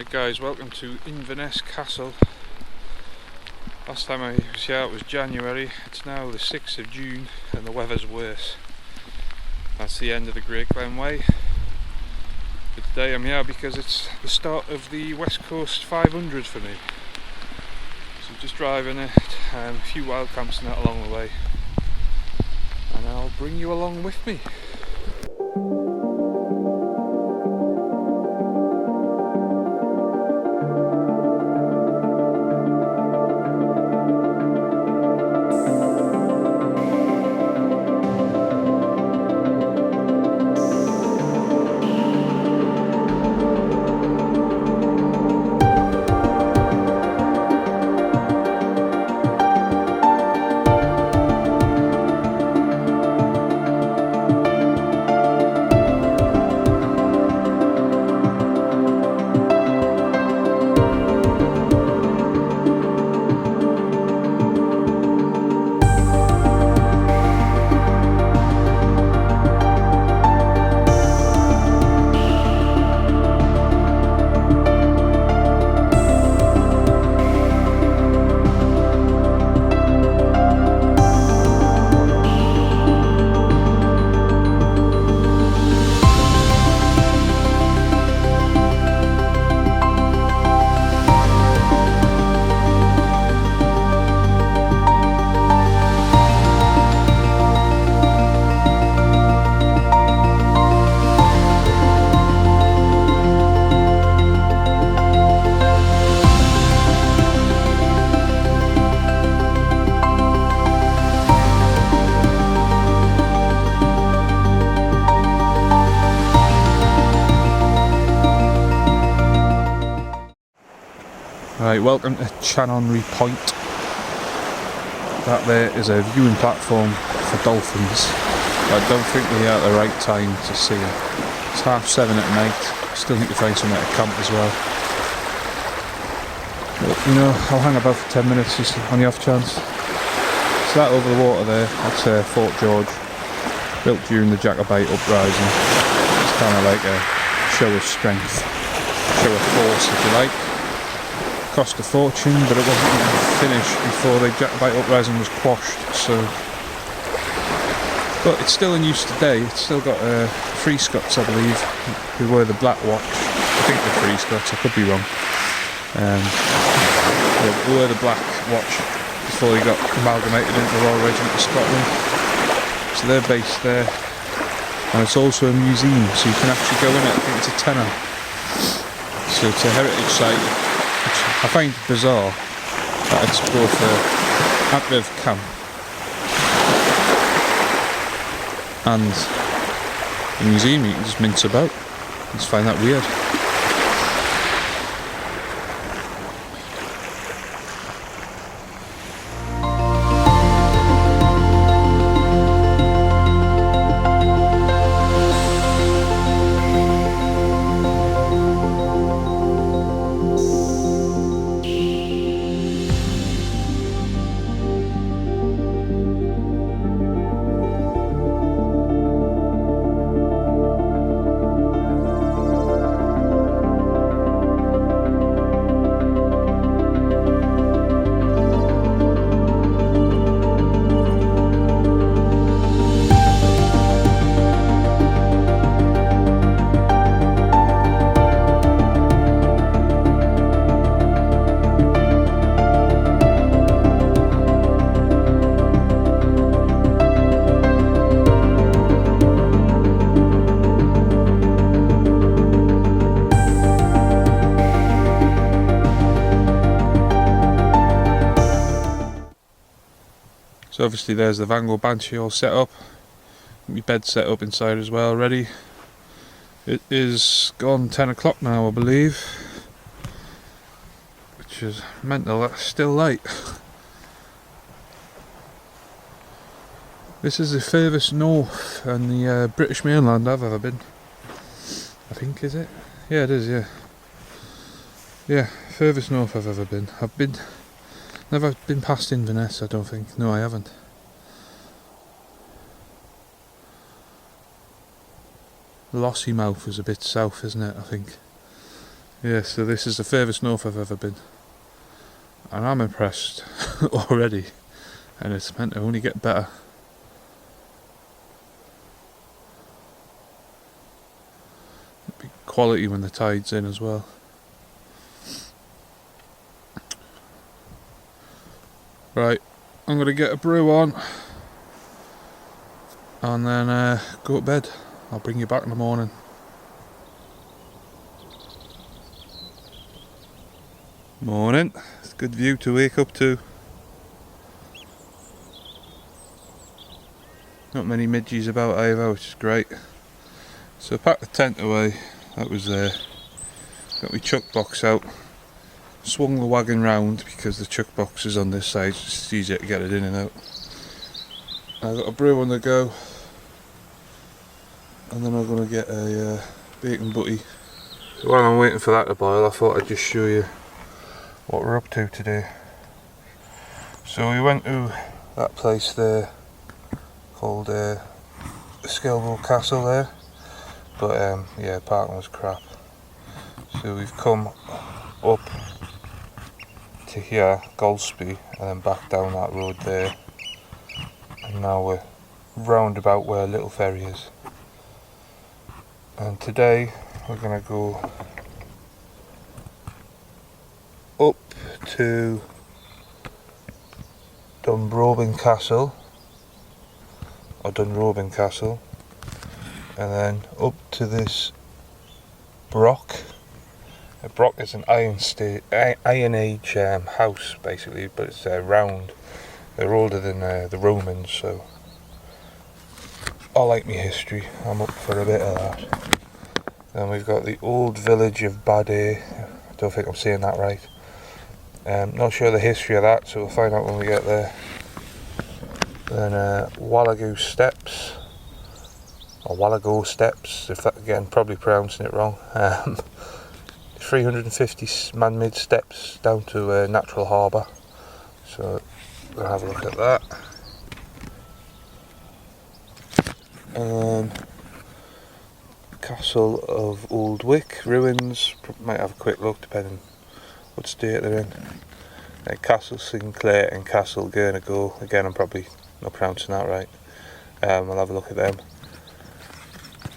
Hey guys, welcome to Inverness Castle. Last time I was here it was January, it's now the 6th of June and the weather's worse. That's the end of the Great Glen Way. But today I'm here because it's the start of the West Coast 500 for me. So just driving it, a few wild camps and that along the way. And I'll bring you along with me. Right, welcome to Chanonry Point. That there is a viewing platform for dolphins. I don't think we're here at the right time to see them. It's 7:30 at night. Still need to find somewhere to camp as well. But, you know, I'll hang about for 10 minutes just on the off chance. So that over the water there, that's Fort George, built during the Jacobite uprising. It's kind of like a show of strength, show of force if you like. Cost a fortune, but it wasn't even finished before the Jacobite uprising was quashed, so... But it's still in use today. It's still got Free Scots, I believe, who wear the black watch. I think they're Free Scots, I could be wrong. Who wear the black watch before he got amalgamated into the Royal Regiment of Scotland. So they're based there. And it's also a museum, so you can actually go in it. I think it's a tenner. So it's a heritage site. Which I find bizarre that it's both an active camp and a museum you can just mince about. I just find that weird. So obviously there's the Vanguard Banshee all set up. My bed's set up inside as well, ready. It is gone 10 o'clock now, I believe. Which is mental, that's still light. This is the furthest north on the British mainland I've ever been. I think, is it? Yeah, it is, yeah. Yeah, furthest north I've ever been. Never been past Inverness, I don't think. No, I haven't. Lossy Mouth was a bit south, isn't it, I think. Yeah, so this is the furthest north I've ever been, and I'm impressed already, and it's meant to only get better. It'll be quality when the tide's in as well. Right, I'm going to get a brew on and then go to bed. I'll bring you back in the morning. Morning. It's a good view to wake up to. Not many midges about either, which is great. So I packed the tent away. That was got my chuck box out. Swung the wagon round because the chuck box is on this side, so it's easier to get it in and out. I got a brew on the go, and then I'm going to get a bacon butty. So while I'm waiting for that to boil, I thought I'd just show you what we're up to today. So we went to that place there called Suilven Castle there, but yeah, parking was crap. So we've come up to here, Golspie, and then back down that road there, and now we're round about where Little Ferry is. And today we're going to go up to Dunrobin Castle, and then up to this Brock. A Brock is an Iron Age house basically, but it's round. They're older than the Romans, so I like me history. I'm up for a bit of that. Then we've got the old village of Badé. I don't think I'm saying that right. Not sure the history of that, so we'll find out when we get there. Then Wallago Steps, or Wallago Steps, if that, again, probably pronouncing it wrong. 350 man-made steps down to a natural harbour. So we'll have a look at that. Castle of Old Wick ruins. Might have a quick look depending what state they're in. Castle Sinclair and Castle Gurnago. Again, I'm probably not pronouncing that right. We'll have a look at them.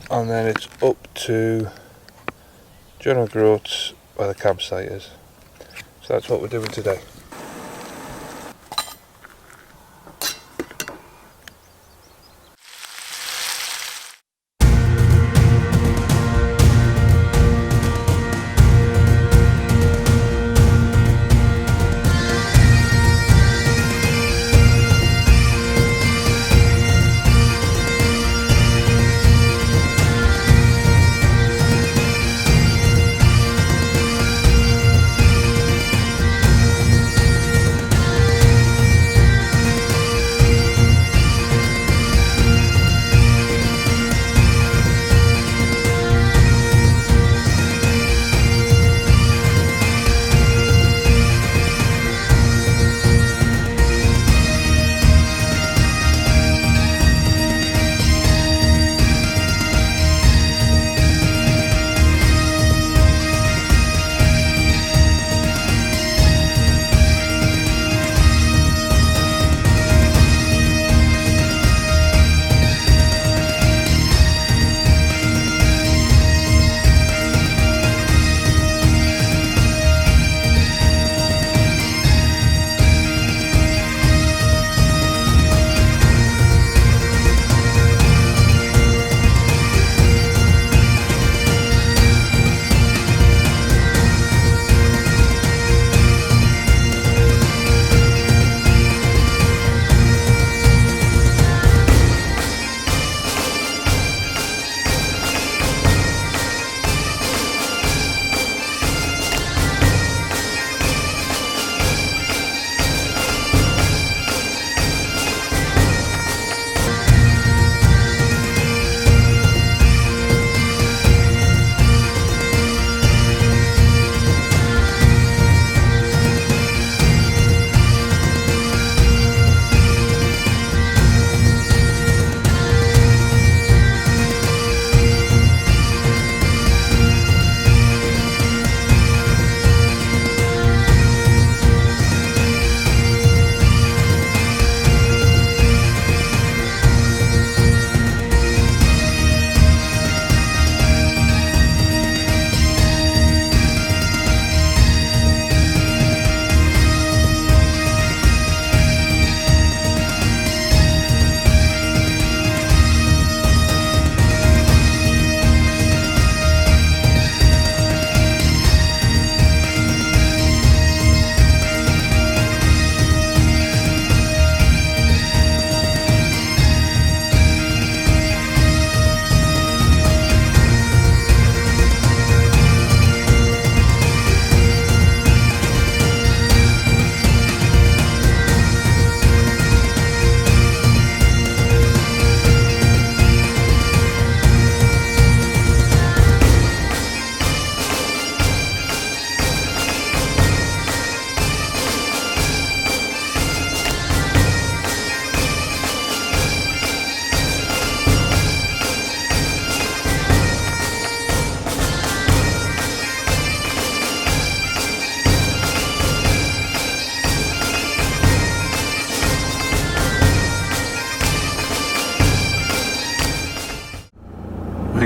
And then it's up to John O'Groats where the campsite is. So that's what we're doing today.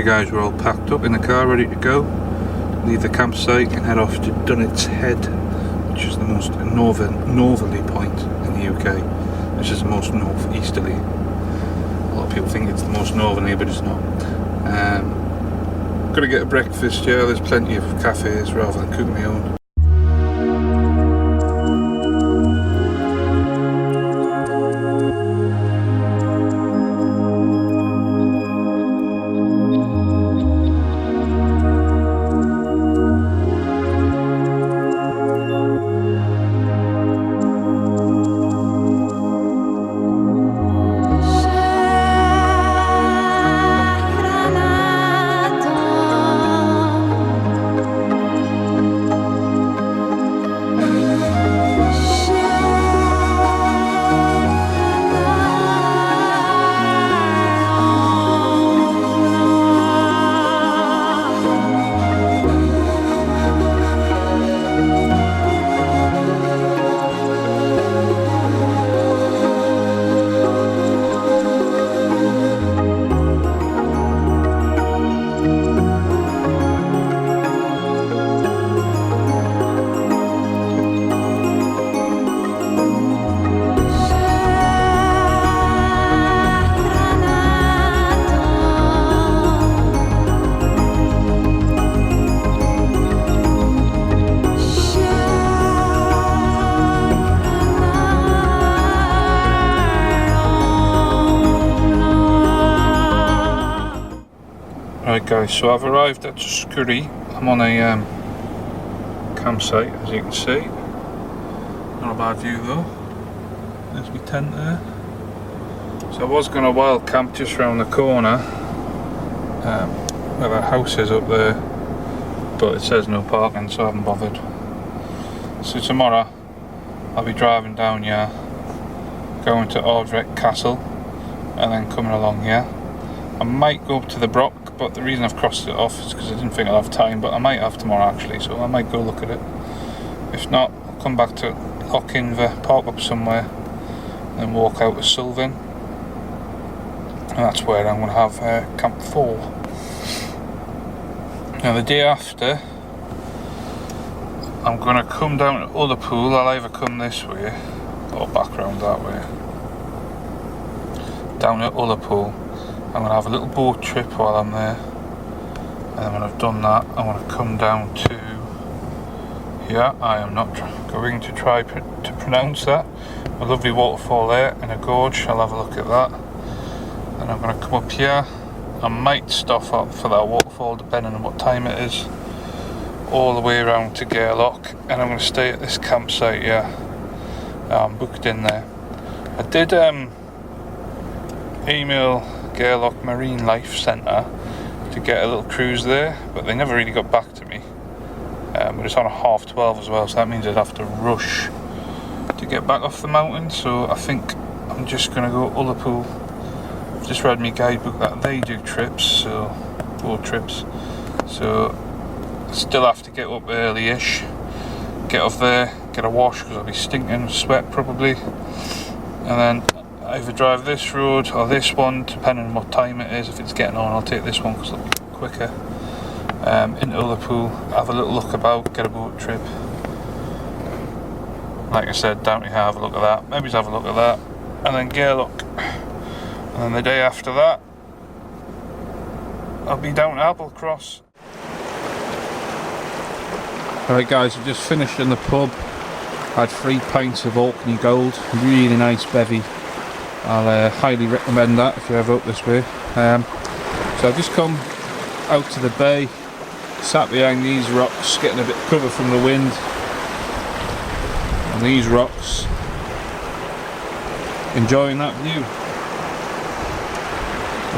Right guys, we're all packed up in the car, ready to go. Leave the campsite and head off to Dunnett's Head, which is the most northerly point in the UK. This is the most northeasterly. A lot of people think it's the most northerly, but it's not. Gotta get a breakfast, yeah, there's plenty of cafes rather than cooking my own. Right guys, so I've arrived at Scurry. I'm on a campsite, as you can see. Not a bad view though. There's my tent there. So I was going to wild camp just round the corner where that house is up there, but it says no parking, so I haven't bothered. So tomorrow I'll be driving down here, going to Ardrek Castle and then coming along here. I might go up to the Brock, but the reason I've crossed it off is because I didn't think I'll have time, but I might have tomorrow actually, so I might go look at it. If not, I'll come back to Lochinver, park up somewhere, and walk out to Suilven. And that's where I'm going to have Camp 4. Now the day after, I'm going to come down to Ullapool. I'll either come this way, or back round that way. Down at Ullapool. I'm going to have a little boat trip while I'm there, and then when I've done that I'm going to come down to here. I am not going to try to pronounce that. A lovely waterfall there in a gorge, I'll have a look at that. Then I'm going to come up here. I might stop up for that waterfall depending on what time it is, all the way around to Gairloch, and I'm going to stay at this campsite here. I'm booked in there. I did email Gairloch Marine Life Centre to get a little cruise there, but they never really got back to me. But it's on a 12:30 as well, so that means I'd have to rush to get back off the mountain. So I think I'm just going to go Ullapool. I've just read my guidebook that they do trips, so boat trips. So I still have to get up early-ish, get off there, get a wash because I'll be stinking with sweat probably, and then either drive this road or this one, depending on what time it is. If it's getting on, I'll take this one because it'll be quicker. Into Ullapool, have a little look about, get a boat trip. Like I said, down here, have a look at that. Maybe have a look at that, and then Gairloch. And then the day after that, I'll be down to Applecross. Alright guys, we just finished in the pub. Had 3 pints of Orkney Gold, really nice bevy. I'll highly recommend that if you're ever up this way. So I've just come out to the bay, sat behind these rocks, getting a bit of cover from the wind. And these rocks, enjoying that view.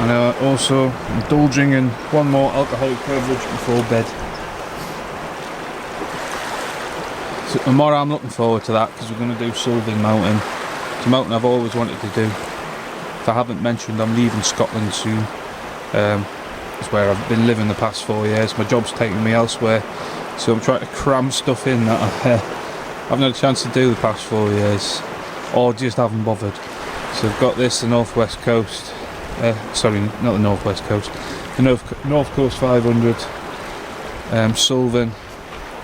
And also indulging in one more alcoholic beverage before bed. So tomorrow I'm looking forward to that because we're going to do Suilven Mountain. It's a mountain I've always wanted to do. If I haven't mentioned, I'm leaving Scotland soon. It's where I've been living the past 4 years. My job's taking me elsewhere, so I'm trying to cram stuff in that I haven't had a chance to do the past 4 years, or just haven't bothered. So I've got this, the northwest coast. Sorry, not the northwest coast. the North Coast 500, Suilven.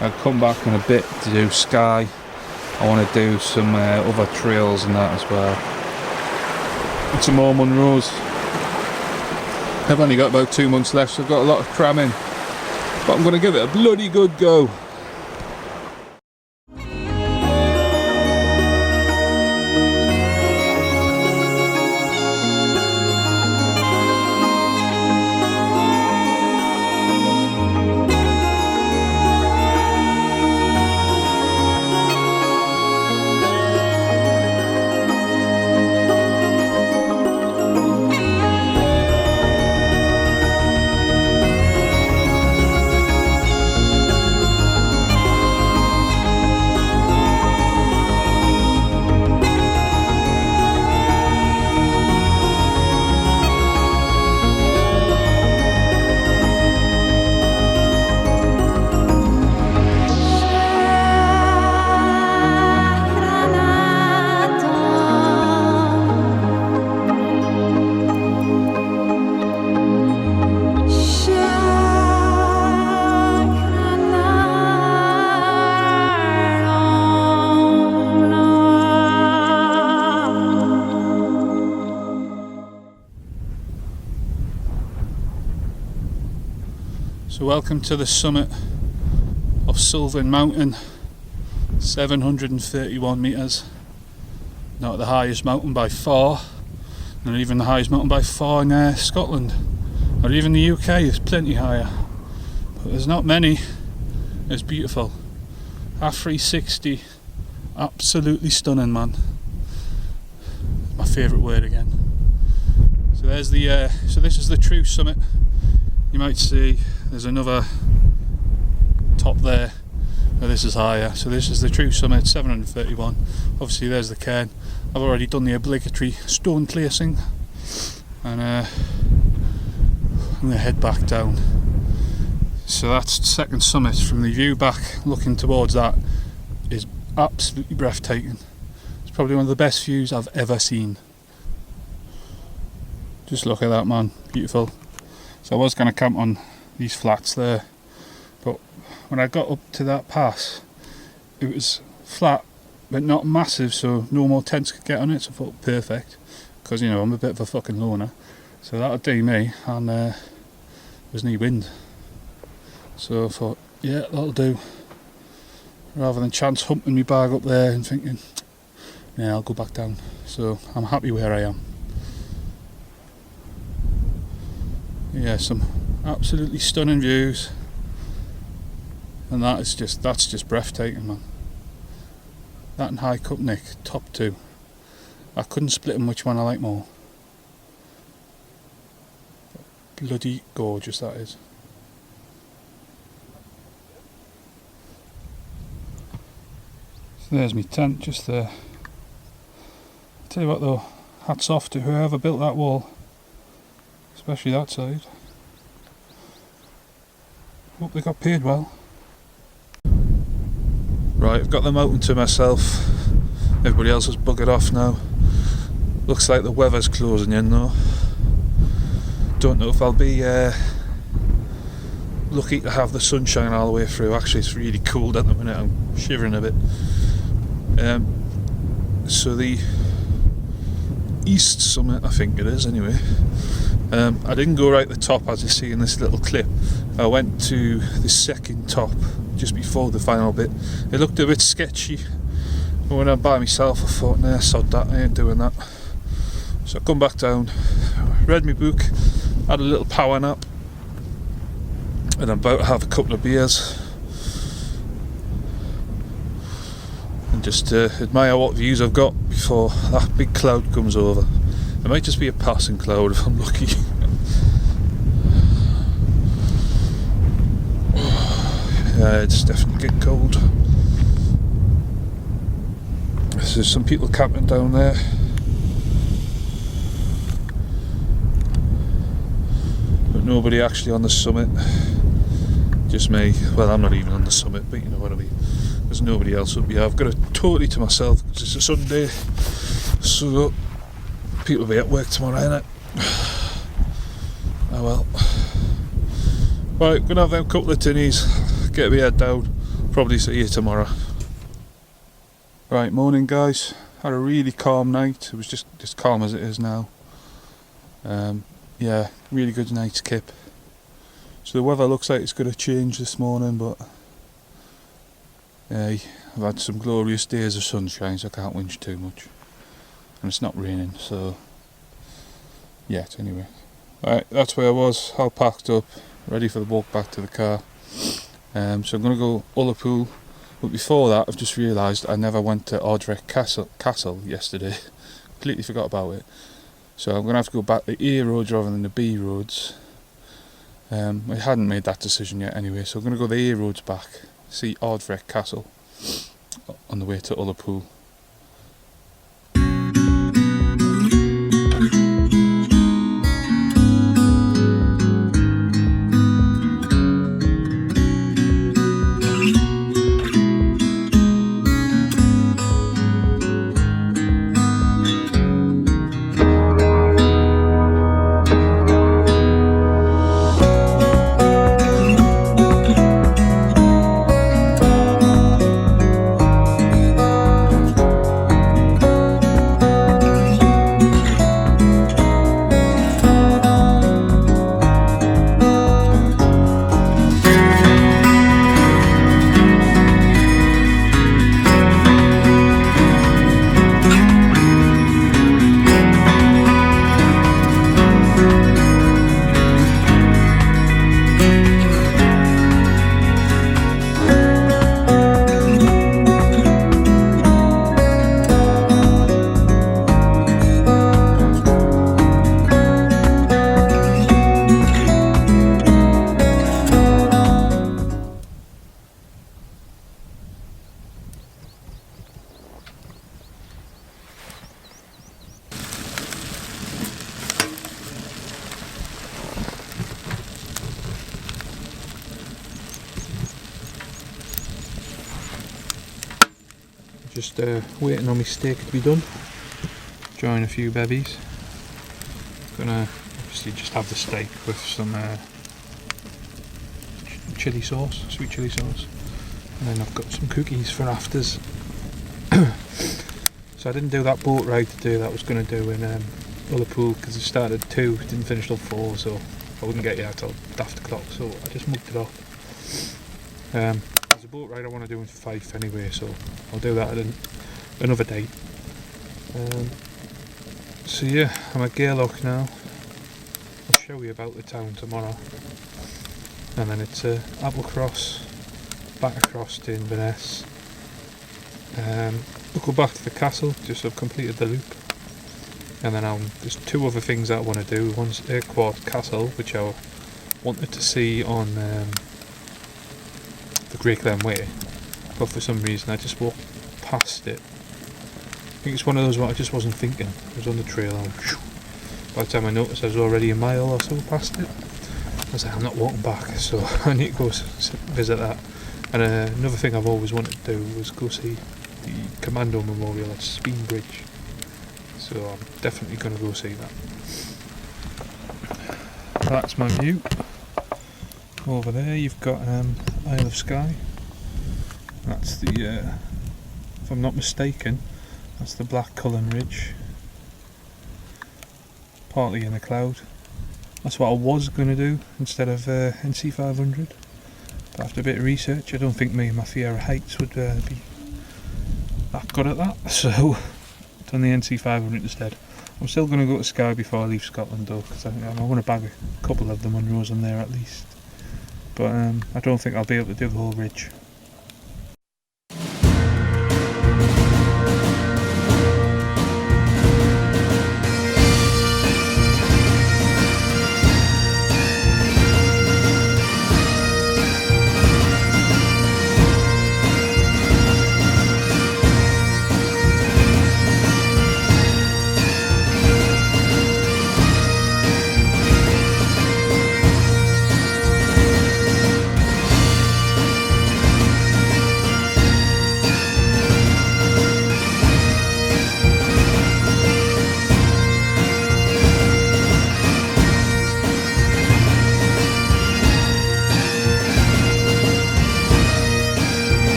I'll come back in a bit to do Sky. I want to do some other trails and that as well. And some more Munros. I've only got about 2 months left, so I've got a lot of cramming. But I'm going to give it a bloody good go. So welcome to the summit of Suilven Mountain, 731 metres. Not the highest mountain by far, not even the highest mountain by far in Scotland, or even the UK. It's plenty higher, but there's not many. It's beautiful. A360, absolutely stunning, man. My favourite word again. So there's the so this is the true summit. You might see there's another top there where this is higher. So this is the true summit, 731. Obviously there's the cairn. I've already done the obligatory stone placing, and I'm going to head back down. So that's the second summit. From the view back looking towards that is absolutely breathtaking. It's probably one of the best views I've ever seen. Just look at that, man, beautiful. So I was going to camp on these flats there, but when I got up to that pass it was flat but not massive, so no more tents could get on it, so I thought perfect, because you know I'm a bit of a fucking loner, so that'll do me. And there was no wind, so I thought yeah, that'll do, rather than chance humping me bag up there and thinking yeah, I'll go back down. So I'm happy where I am. Yeah, some absolutely stunning views, and that's just breathtaking, man. That and High Cup Nick, top two. I couldn't split them which one I like more. Bloody gorgeous that is. So there's my tent just there. Tell you what though, hats off to whoever built that wall, especially that side. Hope they got paid well. Right, I've got the mountain to myself. Everybody else has buggered off now. Looks like the weather's closing in though. Don't know if I'll be lucky to have the sunshine all the way through. Actually, it's really cold at the minute. I'm shivering a bit. So the east summit, I think it is anyway. I didn't go right at the top as you see in this little clip. I went to the second top just before the final bit. It looked a bit sketchy, but when I'm by myself I thought nah, sod that, I ain't doing that. So I come back down, read my book, had a little power nap, and I'm about to have a couple of beers and just admire what views I've got before that big cloud comes over. It might just be a passing cloud if I'm lucky. Yeah, it's definitely getting cold. So there's some people camping down there. But nobody actually on the summit. Just me. Well, I'm not even on the summit, but you know what I mean. There's nobody else up here. I've got it totally to myself because it's a Sunday. So people will be at work tomorrow, innit? Oh well. Right, gonna have them couple of tinnies, get my head down, probably see you tomorrow. Right, morning guys. Had a really calm night. It was just calm as it is now. Yeah, really good night's kip. So the weather looks like it's going to change this morning, but hey, I've had some glorious days of sunshine, so I can't whinge too much. And it's not raining, so yet anyway. Right, that's where I was, all packed up, ready for the walk back to the car. So I'm going to go Ullapool, but before that I've just realised I never went to Ardrech Castle yesterday. Completely forgot about it. So I'm going to have to go back the A roads rather than the B roads. I hadn't made that decision yet anyway, so I'm going to go the A roads back, see Ardrech Castle on the way to Ullapool. Just waiting on my steak to be done. Join a few bevies. Gonna obviously just have the steak with some chili sauce, sweet chili sauce, and then I've got some cookies for afters. So I didn't do that boat ride today that I was going to do in Ullapool because it started at 2, didn't finish till 4, so I wouldn't get here till after clock, so I just mucked it off. There's a boat ride I want to do in Fife anyway, so I'll do that at another date. So yeah, I'm at Gairloch now. I'll show you about the town tomorrow. And then it's Applecross, back across to Inverness. We'll go back to the castle, just I've completed the loop. And then there's 2 other things that I want to do. One's Urquhart Castle, which I wanted to see on the Great Glen Way, but for some reason I just walked past it. I think it's one of those where I just wasn't thinking. I was on the trail and by the time I noticed I was already a mile or so past it. I was like, I'm not walking back, so I need to go visit that. And another thing I've always wanted to do was go see the Commando Memorial at Speen Bridge, so I'm definitely going to go see that. That's my view. Over there you've got Isle of Skye. That's the, if I'm not mistaken, that's the Black Cullen Ridge, partly in a cloud. That's what I was going to do instead of NC 500, but after a bit of research I don't think me and my fear of heights would be that good at that, so I've done the NC 500 instead. I'm still going to go to Skye before I leave Scotland though, because I want to bag a couple of the Munros on there at least. But I don't think I'll be able to do the whole ridge.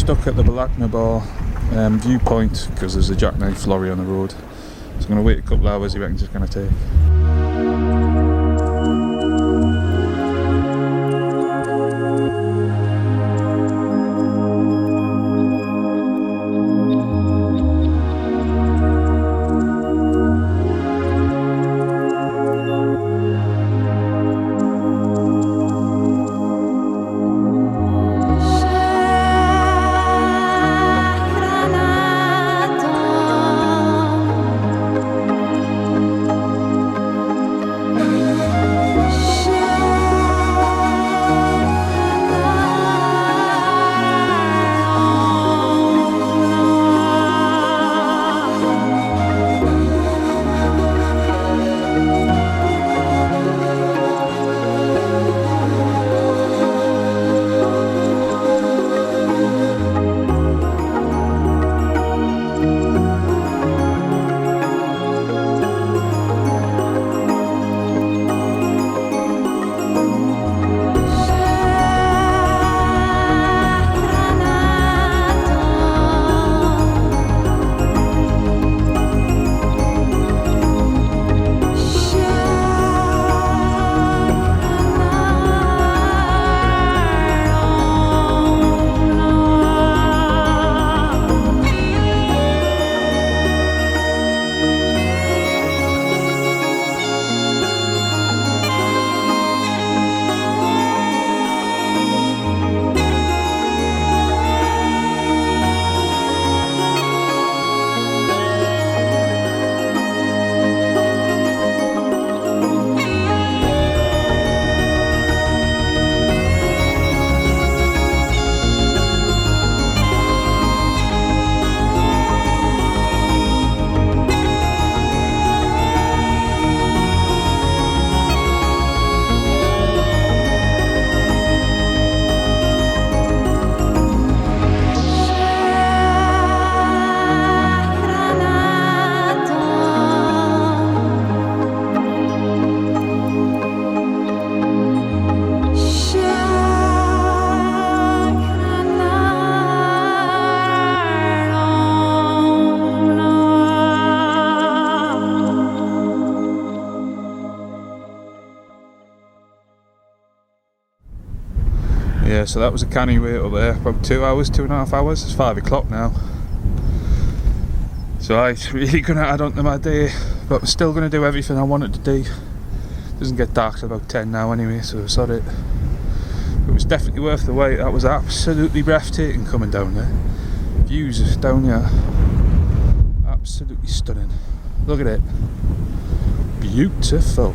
stuck at the Balakna Bar viewpoint because there's a jackknife lorry on the road. So I'm going to wait a couple of hours, he reckons it's going to take. Yeah, so that was a canny wait up there, about 2 hours, 2.5 hours. It's 5 o'clock now. So it's really going to add on to my day, but I'm still going to do everything I wanted to do. It doesn't get dark till about 10 now anyway, so I sod it. It was definitely worth the wait. That was absolutely breathtaking coming down there. Views down here, absolutely stunning. Look at it, beautiful.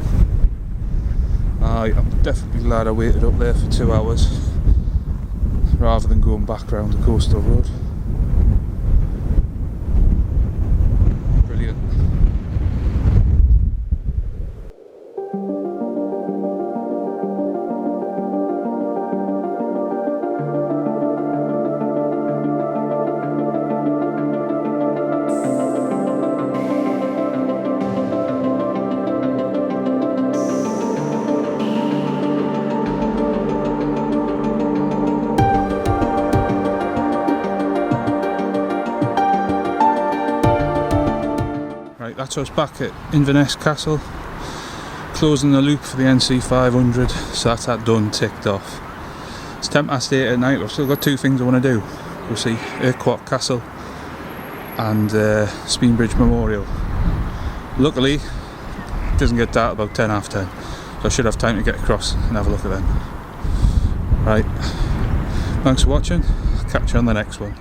I'm definitely glad I waited up there for 2 hours rather than going back round the coastal road. Brilliant. Right, that's us back at Inverness Castle, closing the loop for the NC 500, so that's that done, ticked off. It's 8:10 at night. I've still got two things I want to do. We'll see Urquhart Castle and Speenbridge Memorial. Luckily, it doesn't get dark about 10 after 10, so I should have time to get across and have a look at them. Right, thanks for watching, catch you on the next one.